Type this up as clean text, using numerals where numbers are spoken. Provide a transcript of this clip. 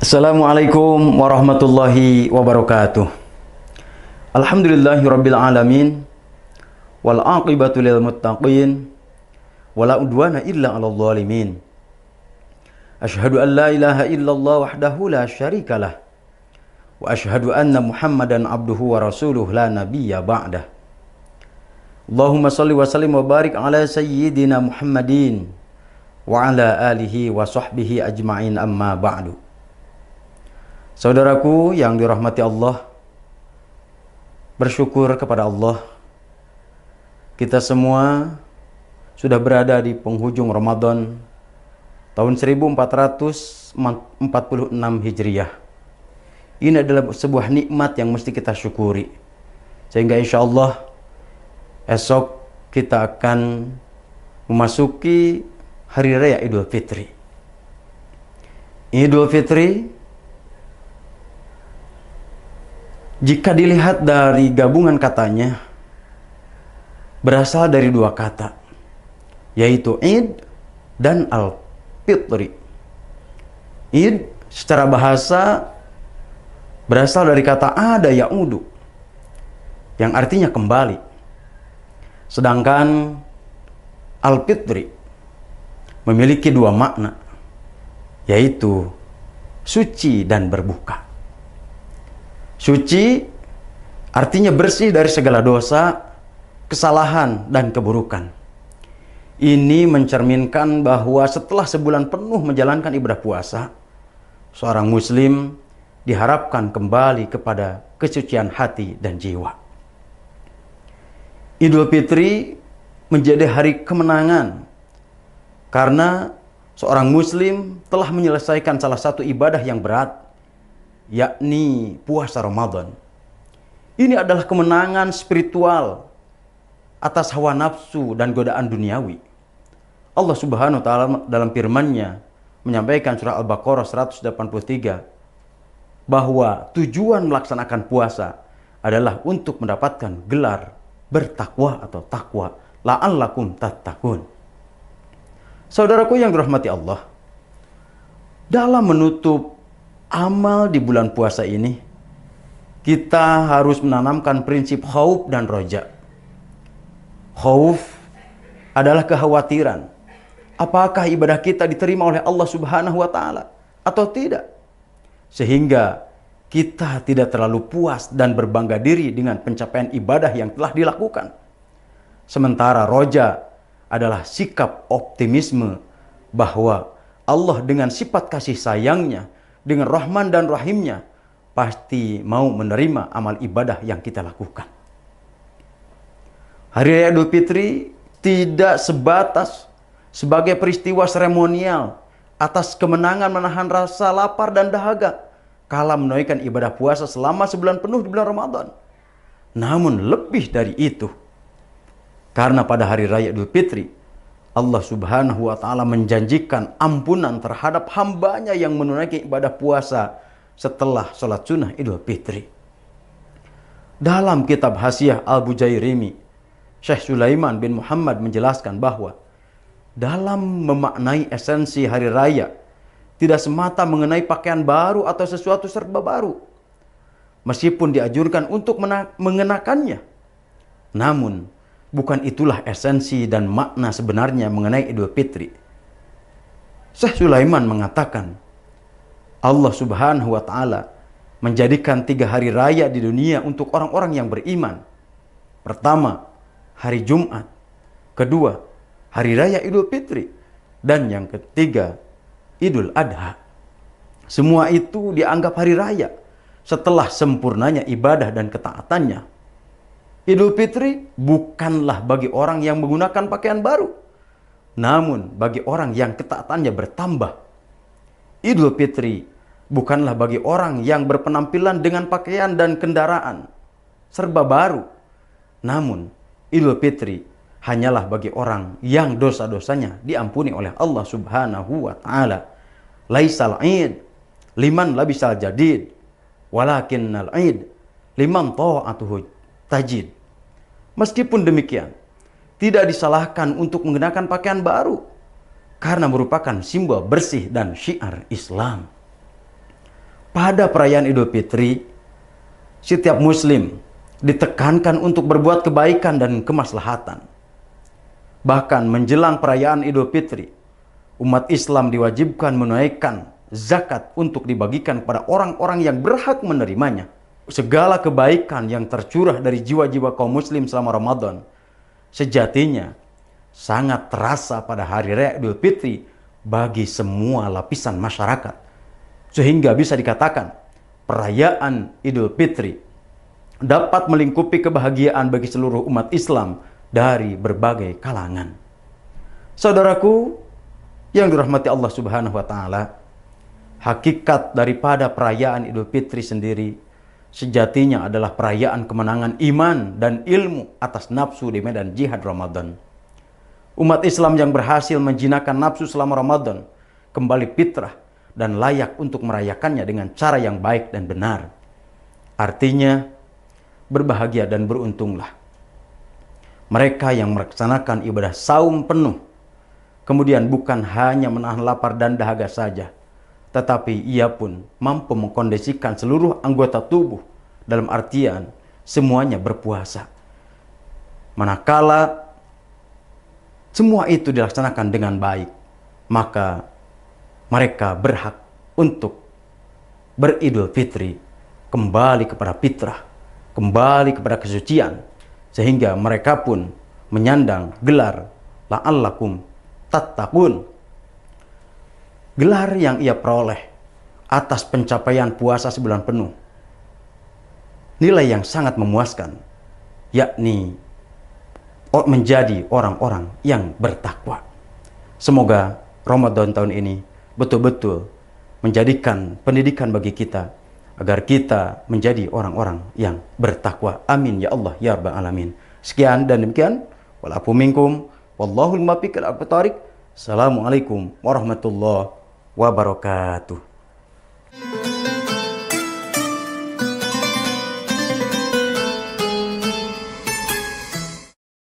Assalamualaikum warahmatullahi wabarakatuh. Alhamdulillahirabbil alamin wal aqibatu lil muttaqin wala udwana illa 'alal zalimin. Asyhadu an la ilaha illallah wahdahu la syarikalah wa asyhadu anna Muhammadan abduhu wa rasuluh la nabiyya ba'dah. Allahumma shalli wa sallim wa barik ala sayyidina Muhammadin wa ala alihi wa sahbihi ajma'in, amma ba'du. Saudaraku yang dirahmati Allah, bersyukur kepada Allah, kita semua sudah berada di penghujung Ramadan tahun 1446 Hijriah. Ini adalah sebuah nikmat yang mesti kita syukuri. Sehingga insya Allah esok kita akan memasuki Hari Raya Idul Fitri. Idul Fitri, jika dilihat dari gabungan katanya, berasal dari dua kata, yaitu Id dan Al-Fitri. Id secara bahasa berasal dari kata ada ya'udu, yang artinya kembali. Sedangkan Al-Fitri memiliki dua makna, yaitu suci dan berbuka. Suci artinya bersih dari segala dosa, kesalahan, dan keburukan. Ini mencerminkan bahwa setelah sebulan penuh menjalankan ibadah puasa, seorang muslim diharapkan kembali kepada kesucian hati dan jiwa. Idul Fitri menjadi hari kemenangan karena seorang muslim telah menyelesaikan salah satu ibadah yang berat, yakni puasa Ramadan. Ini adalah kemenangan spiritual atas hawa nafsu dan godaan duniawi. Allah Subhanahu wa taala dalam firman-Nya menyampaikan surah Al-Baqarah 183 bahwa tujuan melaksanakan puasa adalah untuk mendapatkan gelar bertakwa atau takwa, la'allakum tattaqun. Saudaraku yang dirahmati Allah, dalam menutup amal di bulan puasa ini, kita harus menanamkan prinsip khauf dan roja. Khauf adalah kekhawatiran, apakah ibadah kita diterima oleh Allah Subhanahu wa taala atau tidak, sehingga kita tidak terlalu puas dan berbangga diri dengan pencapaian ibadah yang telah dilakukan. Sementara roja adalah sikap optimisme bahwa Allah dengan sifat kasih sayangnya, dengan Rahman dan Rahimnya, pasti mau menerima amal ibadah yang kita lakukan. Hari Raya Idul Fitri tidak sebatas sebagai peristiwa seremonial atas kemenangan menahan rasa lapar dan dahaga kala menunaikan ibadah puasa selama sebulan penuh di bulan Ramadan. Namun lebih dari itu, karena pada Hari Raya Idul Fitri, Allah Subhanahu wa taala menjanjikan ampunan terhadap hambanya yang menunaikan ibadah puasa setelah sholat sunnah Idul Fitri. Dalam kitab Hasyiah Al-Bujairimi, Syekh Sulaiman bin Muhammad menjelaskan bahwa dalam memaknai esensi hari raya, tidak semata mengenai pakaian baru atau sesuatu serba baru, meskipun dianjurkan untuk mengenakannya. Namun bukan itulah esensi dan makna sebenarnya mengenai Idul Fitri. Syekh Sulaiman mengatakan, Allah Subhanahu wa taala menjadikan 3 hari raya di dunia untuk orang-orang yang beriman. Pertama, hari Jumat. Kedua, hari raya Idul Fitri. Dan yang ketiga, Idul Adha. Semua itu dianggap hari raya setelah sempurnanya ibadah dan ketaatannya. Idul Fitri bukanlah bagi orang yang menggunakan pakaian baru, namun bagi orang yang ketaatannya bertambah. Idul Fitri bukanlah bagi orang yang berpenampilan dengan pakaian dan kendaraan serba baru, namun Idul Fitri hanyalah bagi orang yang dosa-dosanya diampuni oleh Allah Subhanahu wa taala. Laisal Id liman labisal jadid, walakinnal Id liman ta'atuhu tajid. Meskipun demikian, tidak disalahkan untuk mengenakan pakaian baru, karena merupakan simbol bersih dan syiar Islam. pada perayaan Idul Fitri, setiap muslim ditekankan untuk berbuat kebaikan dan kemaslahatan. Bahkan menjelang perayaan Idul Fitri, umat Islam diwajibkan menunaikan zakat untuk dibagikan kepada orang-orang yang berhak menerimanya. Segala kebaikan yang tercurah dari jiwa-jiwa kaum muslim selama Ramadan sejatinya sangat terasa pada hari raya Idul Fitri bagi semua lapisan masyarakat. Sehingga bisa dikatakan perayaan Idul Fitri dapat melingkupi kebahagiaan bagi seluruh umat Islam dari berbagai kalangan. Saudaraku yang dirahmati Allah Subhanahu wa taala, hakikat daripada perayaan Idul Fitri sendiri sejatinya adalah perayaan kemenangan iman dan ilmu atas nafsu di medan jihad Ramadan. Umat Islam yang berhasil menjinakkan nafsu selama Ramadan kembali fitrah dan layak untuk merayakannya dengan cara yang baik dan benar. Artinya, berbahagia dan beruntunglah mereka yang melaksanakan ibadah saum penuh, kemudian bukan hanya menahan lapar dan dahaga saja, tetapi ia pun mampu mengkondisikan seluruh anggota tubuh, dalam artian semuanya berpuasa. Manakala semua itu dilaksanakan dengan baik, maka mereka berhak untuk beridul fitri, kembali kepada fitrah, kembali kepada kesucian, sehingga mereka pun menyandang gelar la'allakum tattaqun. Gelar yang ia peroleh atas pencapaian puasa sebulan penuh, nilai yang sangat memuaskan, yakni menjadi orang-orang yang bertakwa. Semoga Ramadan tahun ini betul-betul menjadikan pendidikan bagi kita, agar kita menjadi orang-orang yang bertakwa. Amin ya Allah ya rabbal alamin. Sekian dan demikian. Walafu minkum wallahul muwaffiq ila aqwamit thoriq. Assalamualaikum warahmatullahi wabarakatuh.